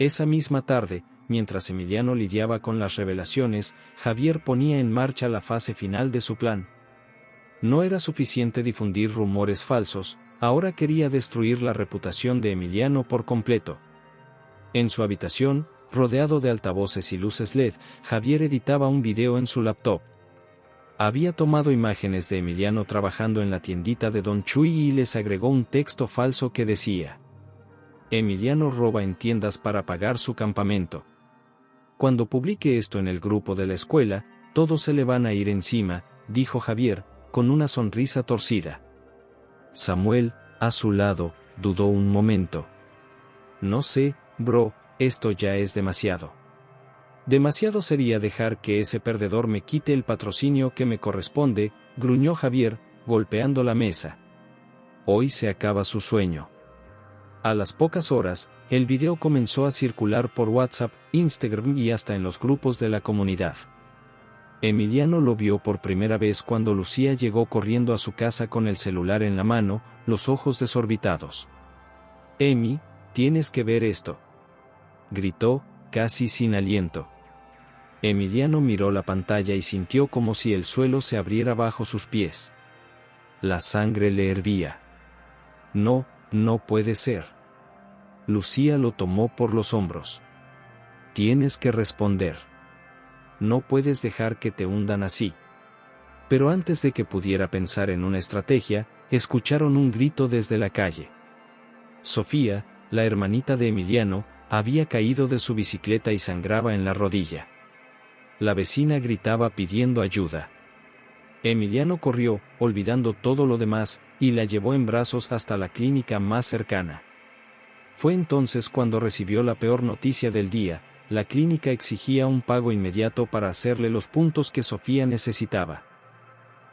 Esa misma tarde, mientras Emiliano lidiaba con las revelaciones, Javier ponía en marcha la fase final de su plan. No era suficiente difundir rumores falsos, ahora quería destruir la reputación de Emiliano por completo. En su habitación, rodeado de altavoces y luces LED, Javier editaba un video en su laptop. Había tomado imágenes de Emiliano trabajando en la tiendita de Don Chuy y les agregó un texto falso que decía: «Emiliano roba en tiendas para pagar su campamento. Cuando publique esto en el grupo de la escuela, todos se le van a ir encima», dijo Javier, con una sonrisa torcida. Samuel, a su lado, dudó un momento. «No sé, bro, esto ya es demasiado». «Demasiado sería dejar que ese perdedor me quite el patrocinio que me corresponde», gruñó Javier, golpeando la mesa. «Hoy se acaba su sueño». A las pocas horas, el video comenzó a circular por WhatsApp, Instagram y hasta en los grupos de la comunidad. Emiliano lo vio por primera vez cuando Lucía llegó corriendo a su casa con el celular en la mano, los ojos desorbitados. «Emi, tienes que ver esto», gritó, casi sin aliento. Emiliano miró la pantalla y sintió como si el suelo se abriera bajo sus pies. La sangre le hervía. «No, no puede ser». Lucía lo tomó por los hombros. «Tienes que responder. No puedes dejar que te hundan así». Pero antes de que pudiera pensar en una estrategia, escucharon un grito desde la calle. Sofía, la hermanita de Emiliano, había caído de su bicicleta y sangraba en la rodilla. La vecina gritaba pidiendo ayuda. Emiliano corrió, olvidando todo lo demás, y la llevó en brazos hasta la clínica más cercana. Fue entonces cuando recibió la peor noticia del día: la clínica exigía un pago inmediato para hacerle los puntos que Sofía necesitaba.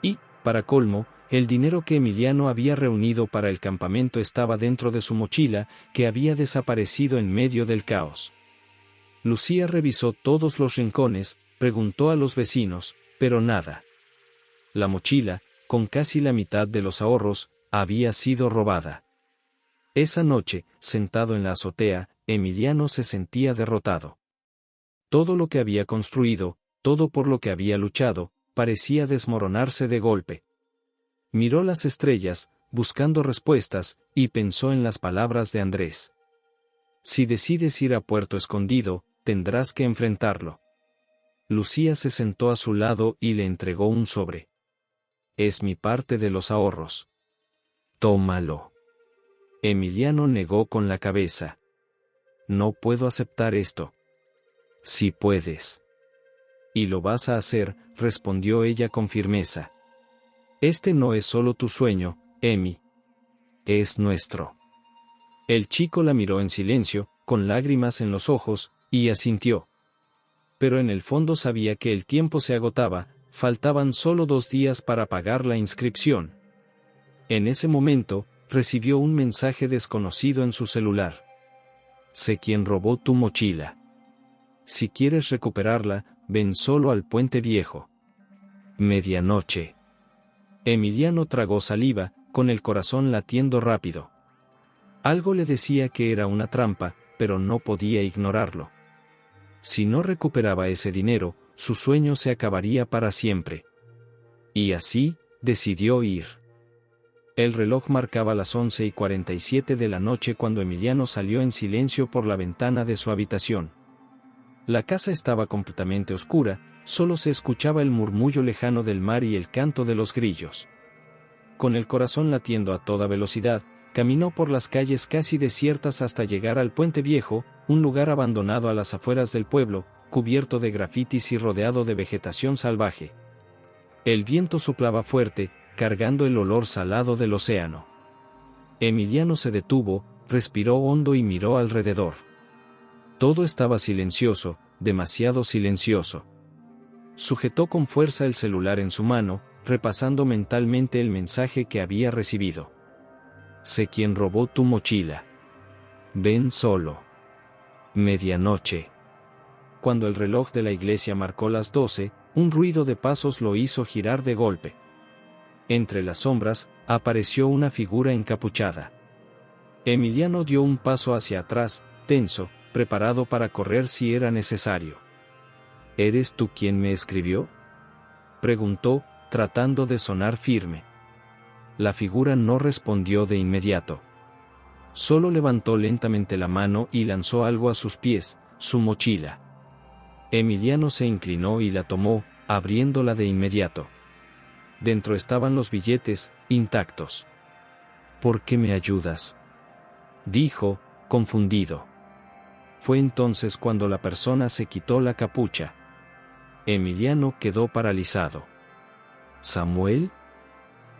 Y, para colmo, el dinero que Emiliano había reunido para el campamento estaba dentro de su mochila, que había desaparecido en medio del caos. Lucía revisó todos los rincones, preguntó a los vecinos, pero nada. La mochila, con casi la mitad de los ahorros, había sido robada. Esa noche, sentado en la azotea, Emiliano se sentía derrotado. Todo lo que había construido, todo por lo que había luchado, parecía desmoronarse de golpe. Miró las estrellas, buscando respuestas, y pensó en las palabras de Andrés. Si decides ir a Puerto Escondido, tendrás que enfrentarlo. Lucía se sentó a su lado y le entregó un sobre. Es mi parte de los ahorros. Tómalo. Emiliano negó con la cabeza. No puedo aceptar esto. Sí puedes. Y lo vas a hacer, respondió ella con firmeza. Este no es solo tu sueño, Emi. Es nuestro. El chico la miró en silencio, con lágrimas en los ojos, y asintió. Pero en el fondo sabía que el tiempo se agotaba, faltaban solo 2 días para pagar la inscripción. En ese momento, recibió un mensaje desconocido en su celular. Sé quién robó tu mochila. Si quieres recuperarla, ven solo al Puente Viejo. Medianoche. Emiliano tragó saliva, con el corazón latiendo rápido. Algo le decía que era una trampa, pero no podía ignorarlo. Si no recuperaba ese dinero, su sueño se acabaría para siempre. Y así, decidió ir. El reloj marcaba las 11:47 de la noche cuando Emiliano salió en silencio por la ventana de su habitación. La casa estaba completamente oscura, solo se escuchaba el murmullo lejano del mar y el canto de los grillos. Con el corazón latiendo a toda velocidad, caminó por las calles casi desiertas hasta llegar al Puente Viejo, un lugar abandonado a las afueras del pueblo, cubierto de grafitis y rodeado de vegetación salvaje. El viento soplaba fuerte, cargando el olor salado del océano. Emiliano se detuvo, respiró hondo y miró alrededor. Todo estaba silencioso, demasiado silencioso. Sujetó con fuerza el celular en su mano, repasando mentalmente el mensaje que había recibido. Sé quién robó tu mochila. Ven solo. Medianoche. Cuando el reloj de la iglesia marcó las 12, un ruido de pasos lo hizo girar de golpe. Entre las sombras, apareció una figura encapuchada. Emiliano dio un paso hacia atrás, tenso, preparado para correr si era necesario. ¿Eres tú quien me escribió?, preguntó, tratando de sonar firme. La figura no respondió de inmediato. Solo levantó lentamente la mano y lanzó algo a sus pies, su mochila. Emiliano se inclinó y la tomó, abriéndola de inmediato. Dentro estaban los billetes, intactos. ¿Por qué me ayudas?, dijo, confundido. Fue entonces cuando la persona se quitó la capucha. Emiliano quedó paralizado. ¿Samuel?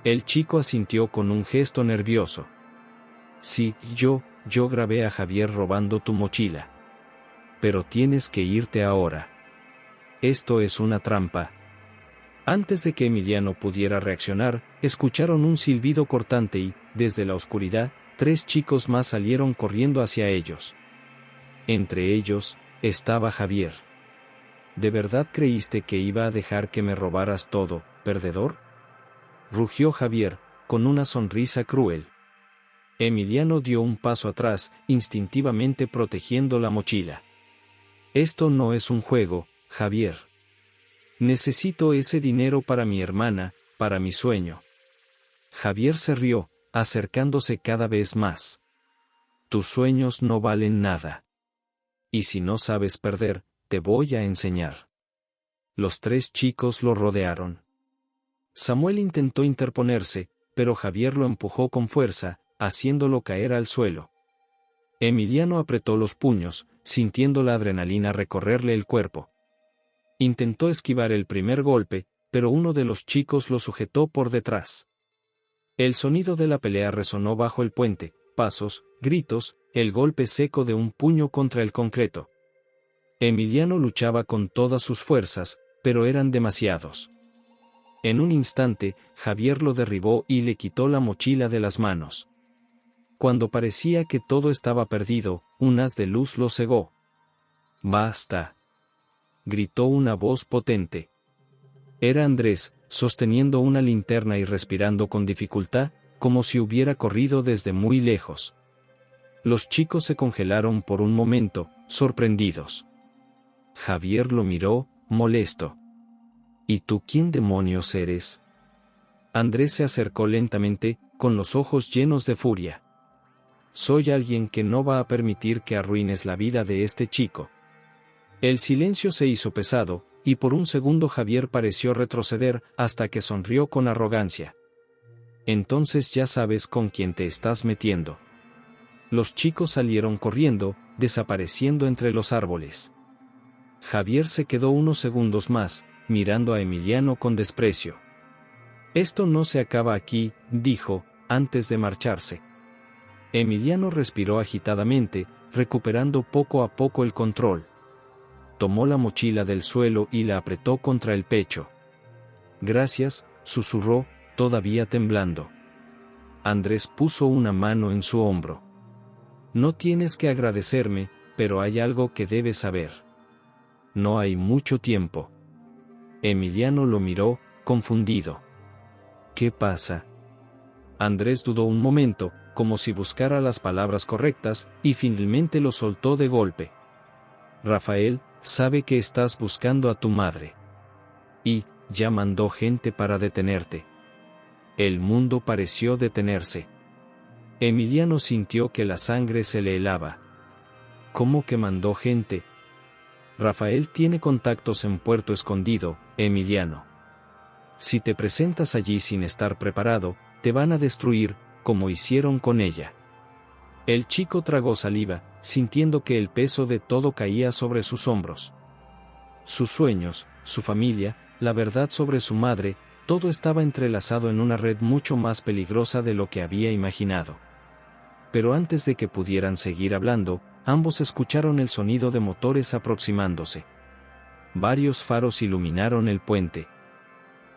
El chico asintió con un gesto nervioso. Sí, yo grabé a Javier robando tu mochila. Pero tienes que irte ahora. Esto es una trampa. Antes de que Emiliano pudiera reaccionar, escucharon un silbido cortante y, desde la oscuridad, 3 chicos más salieron corriendo hacia ellos. Entre ellos, estaba Javier. ¿De verdad creíste que iba a dejar que me robaras todo, perdedor?, rugió Javier, con una sonrisa cruel. Emiliano dio un paso atrás, instintivamente protegiendo la mochila. Esto no es un juego, Javier. Necesito ese dinero para mi hermana, para mi sueño. Javier se rió, acercándose cada vez más. Tus sueños no valen nada. Y si no sabes perder, te voy a enseñar. Los 3 chicos lo rodearon. Samuel intentó interponerse, pero Javier lo empujó con fuerza, haciéndolo caer al suelo. Emiliano apretó los puños, sintiendo la adrenalina recorrerle el cuerpo. Intentó esquivar el primer golpe, pero uno de los chicos lo sujetó por detrás. El sonido de la pelea resonó bajo el puente, pasos, gritos, el golpe seco de un puño contra el concreto. Emiliano luchaba con todas sus fuerzas, pero eran demasiados. En un instante, Javier lo derribó y le quitó la mochila de las manos. Cuando parecía que todo estaba perdido, un haz de luz lo cegó. ¡Basta!, gritó una voz potente. Era Andrés, sosteniendo una linterna y respirando con dificultad, como si hubiera corrido desde muy lejos. Los chicos se congelaron por un momento, sorprendidos. Javier lo miró, molesto. ¿Y tú quién demonios eres? Andrés se acercó lentamente, con los ojos llenos de furia. Soy alguien que no va a permitir que arruines la vida de este chico. El silencio se hizo pesado, y por un segundo Javier pareció retroceder, hasta que sonrió con arrogancia. Entonces ya sabes con quién te estás metiendo. Los chicos salieron corriendo, desapareciendo entre los árboles. Javier se quedó unos segundos más, mirando a Emiliano con desprecio. Esto no se acaba aquí, dijo, antes de marcharse. Emiliano respiró agitadamente, recuperando poco a poco el control. Tomó la mochila del suelo y la apretó contra el pecho. Gracias, susurró, todavía temblando. Andrés puso una mano en su hombro. No tienes que agradecerme, pero hay algo que debes saber. No hay mucho tiempo. Emiliano lo miró, confundido. ¿Qué pasa? Andrés dudó un momento, como si buscara las palabras correctas, y finalmente lo soltó de golpe. Rafael sabe que estás buscando a tu madre. Y ya mandó gente para detenerte. El mundo pareció detenerse. Emiliano sintió que la sangre se le helaba. ¿Cómo que mandó gente? Rafael tiene contactos en Puerto Escondido, Emiliano. Si te presentas allí sin estar preparado, te van a destruir, como hicieron con ella. El chico tragó saliva, sintiendo que el peso de todo caía sobre sus hombros. Sus sueños, su familia, la verdad sobre su madre, todo estaba entrelazado en una red mucho más peligrosa de lo que había imaginado. Pero antes de que pudieran seguir hablando, ambos escucharon el sonido de motores aproximándose. Varios faros iluminaron el puente.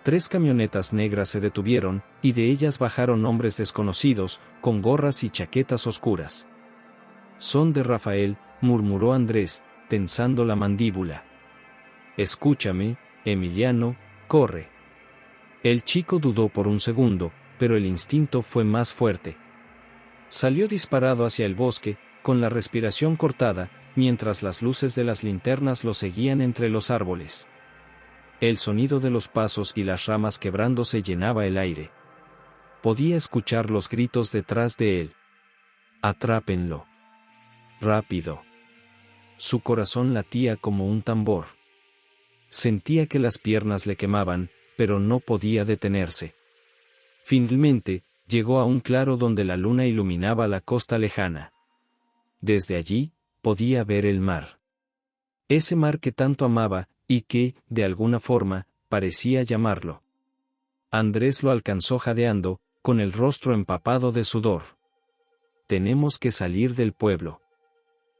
3 camionetas negras se detuvieron, y de ellas bajaron hombres desconocidos, con gorras y chaquetas oscuras. Son de Rafael, murmuró Andrés, tensando la mandíbula. Escúchame, Emiliano, corre. El chico dudó por un segundo, pero el instinto fue más fuerte. Salió disparado hacia el bosque, con la respiración cortada, mientras las luces de las linternas lo seguían entre los árboles. El sonido de los pasos y las ramas quebrándose llenaba el aire. Podía escuchar los gritos detrás de él. Atrápenlo. Rápido. Su corazón latía como un tambor. Sentía que las piernas le quemaban, pero no podía detenerse. Finalmente, llegó a un claro donde la luna iluminaba la costa lejana. Desde allí, podía ver el mar. Ese mar que tanto amaba, y que, de alguna forma, parecía llamarlo. Andrés lo alcanzó jadeando, con el rostro empapado de sudor. Tenemos que salir del pueblo.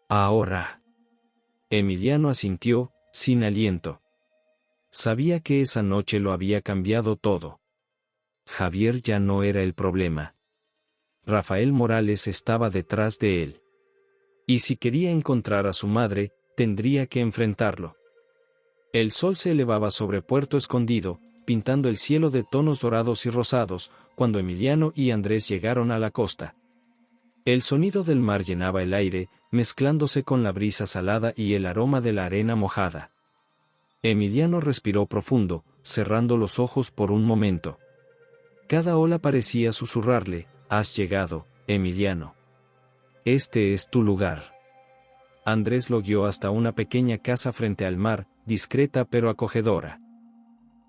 Ahora. Emiliano asintió, sin aliento. Sabía que esa noche lo había cambiado todo. Javier ya no era el problema. Rafael Morales estaba detrás de él. Y si quería encontrar a su madre, tendría que enfrentarlo. El sol se elevaba sobre Puerto Escondido, pintando el cielo de tonos dorados y rosados, cuando Emiliano y Andrés llegaron a la costa. El sonido del mar llenaba el aire, mezclándose con la brisa salada y el aroma de la arena mojada. Emiliano respiró profundo, cerrando los ojos por un momento. Cada ola parecía susurrarle, «Has llegado, Emiliano. Este es tu lugar». Andrés lo guió hasta una pequeña casa frente al mar, discreta pero acogedora.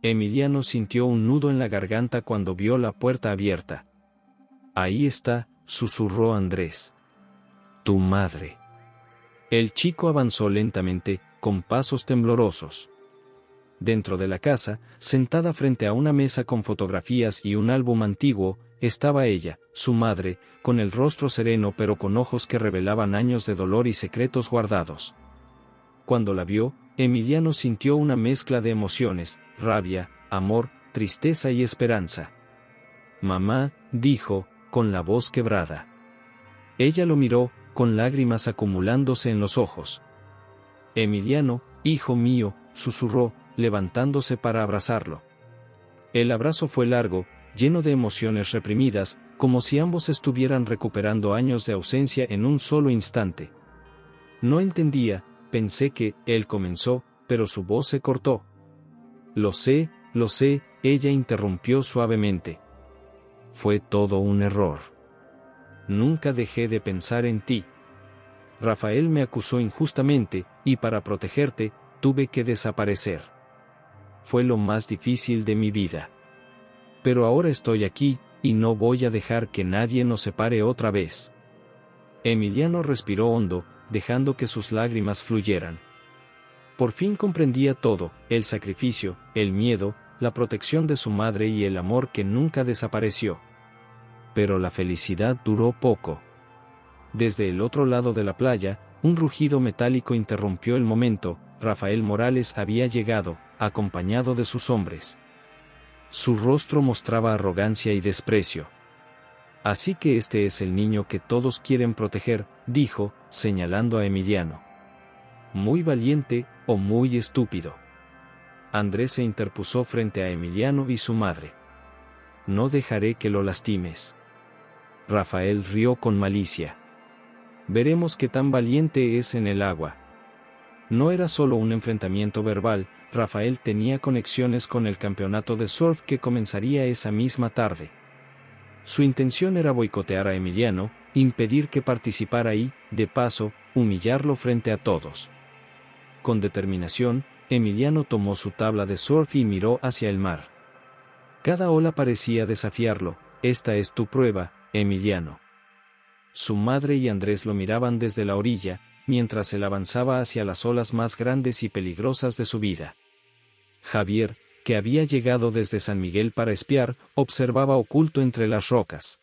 Emiliano sintió un nudo en la garganta cuando vio la puerta abierta. «Ahí está», susurró Andrés. «Tu madre». El chico avanzó lentamente, con pasos temblorosos. Dentro de la casa, sentada frente a una mesa con fotografías y un álbum antiguo, estaba ella, su madre, con el rostro sereno pero con ojos que revelaban años de dolor y secretos guardados. Cuando la vio, Emiliano sintió una mezcla de emociones, rabia, amor, tristeza y esperanza. «Mamá», dijo, con la voz quebrada. Ella lo miró, con lágrimas acumulándose en los ojos. «Emiliano, hijo mío», susurró, levantándose para abrazarlo. El abrazo fue largo, lleno de emociones reprimidas, como si ambos estuvieran recuperando años de ausencia en un solo instante. No entendía, pensé que, él comenzó, pero su voz se cortó. Lo sé, ella interrumpió suavemente. Fue todo un error. Nunca dejé de pensar en ti. Rafael me acusó injustamente, y para protegerte, tuve que desaparecer. Fue lo más difícil de mi vida. Pero ahora estoy aquí, y no voy a dejar que nadie nos separe otra vez. Emiliano respiró hondo, dejando que sus lágrimas fluyeran. Por fin comprendía todo, el sacrificio, el miedo, la protección de su madre y el amor que nunca desapareció. Pero la felicidad duró poco. Desde el otro lado de la playa, un rugido metálico interrumpió el momento. Rafael Morales había llegado, acompañado de sus hombres. Su rostro mostraba arrogancia y desprecio. Así que este es el niño que todos quieren proteger, dijo, señalando a Emiliano. Muy valiente, o muy estúpido. Andrés se interpuso frente a Emiliano y su madre. No dejaré que lo lastimes. Rafael rió con malicia. Veremos qué tan valiente es en el agua. No era solo un enfrentamiento verbal, Rafael tenía conexiones con el campeonato de surf que comenzaría esa misma tarde. Su intención era boicotear a Emiliano, impedir que participara y, de paso, humillarlo frente a todos. Con determinación, Emiliano tomó su tabla de surf y miró hacia el mar. Cada ola parecía desafiarlo. Esta es tu prueba, Emiliano. Su madre y Andrés lo miraban desde la orilla, mientras él avanzaba hacia las olas más grandes y peligrosas de su vida. Javier, que había llegado desde San Miguel para espiar, observaba oculto entre las rocas.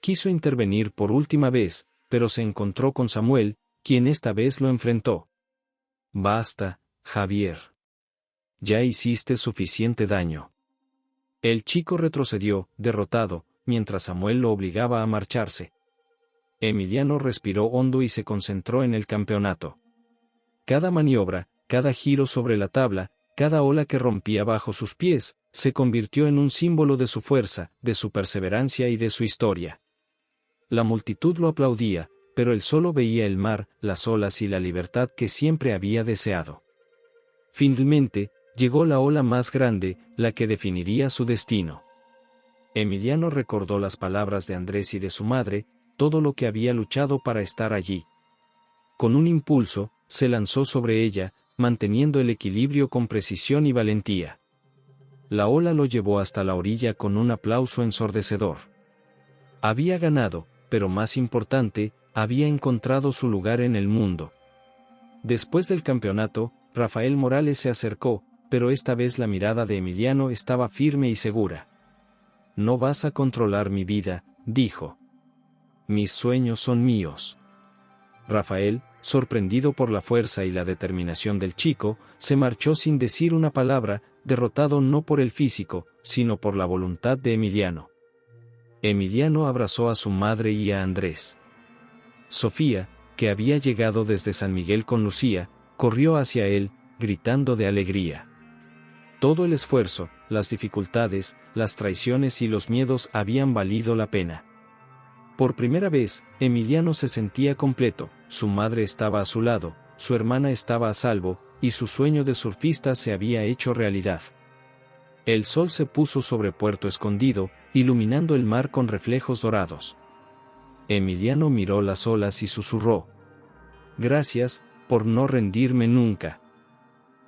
Quiso intervenir por última vez, pero se encontró con Samuel, quien esta vez lo enfrentó. Basta, Javier. Ya hiciste suficiente daño. El chico retrocedió, derrotado, mientras Samuel lo obligaba a marcharse. Emiliano respiró hondo y se concentró en el campeonato. Cada maniobra, cada giro sobre la tabla, cada ola que rompía bajo sus pies, se convirtió en un símbolo de su fuerza, de su perseverancia y de su historia. La multitud lo aplaudía, pero él solo veía el mar, las olas y la libertad que siempre había deseado. Finalmente, llegó la ola más grande, la que definiría su destino. Emiliano recordó las palabras de Andrés y de su madre, todo lo que había luchado para estar allí. Con un impulso, se lanzó sobre ella, manteniendo el equilibrio con precisión y valentía. La ola lo llevó hasta la orilla con un aplauso ensordecedor. Había ganado, pero más importante, había encontrado su lugar en el mundo. Después del campeonato, Rafael Morales se acercó, pero esta vez la mirada de Emiliano estaba firme y segura. No vas a controlar mi vida, dijo. Mis sueños son míos. Rafael, sorprendido por la fuerza y la determinación del chico, se marchó sin decir una palabra, derrotado no por el físico, sino por la voluntad de Emiliano. Emiliano abrazó a su madre y a Andrés. Sofía, que había llegado desde San Miguel con Lucía, corrió hacia él, gritando de alegría. Todo el esfuerzo, las dificultades, las traiciones y los miedos habían valido la pena. Por primera vez, Emiliano se sentía completo, su madre estaba a su lado, su hermana estaba a salvo, y su sueño de surfista se había hecho realidad. El sol se puso sobre Puerto Escondido, iluminando el mar con reflejos dorados. Emiliano miró las olas y susurró. Gracias, por no rendirme nunca.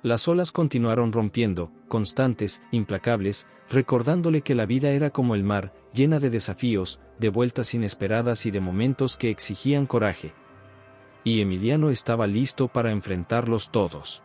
Las olas continuaron rompiendo, constantes, implacables, recordándole que la vida era como el mar, llena de desafíos, de vueltas inesperadas y de momentos que exigían coraje. Y Emiliano estaba listo para enfrentarlos todos.